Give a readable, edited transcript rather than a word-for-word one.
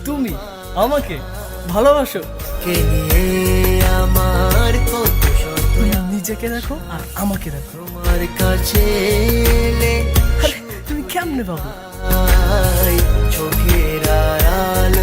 তুমি আমাকে ভালোবাসো? কে নিয়ে আমার কত শত তুমি নিজেকে দেখো আর আমাকে দেখো। তোমার কাছে এলে আরে তুমি কেমনে পাবো? চোখের আড়াল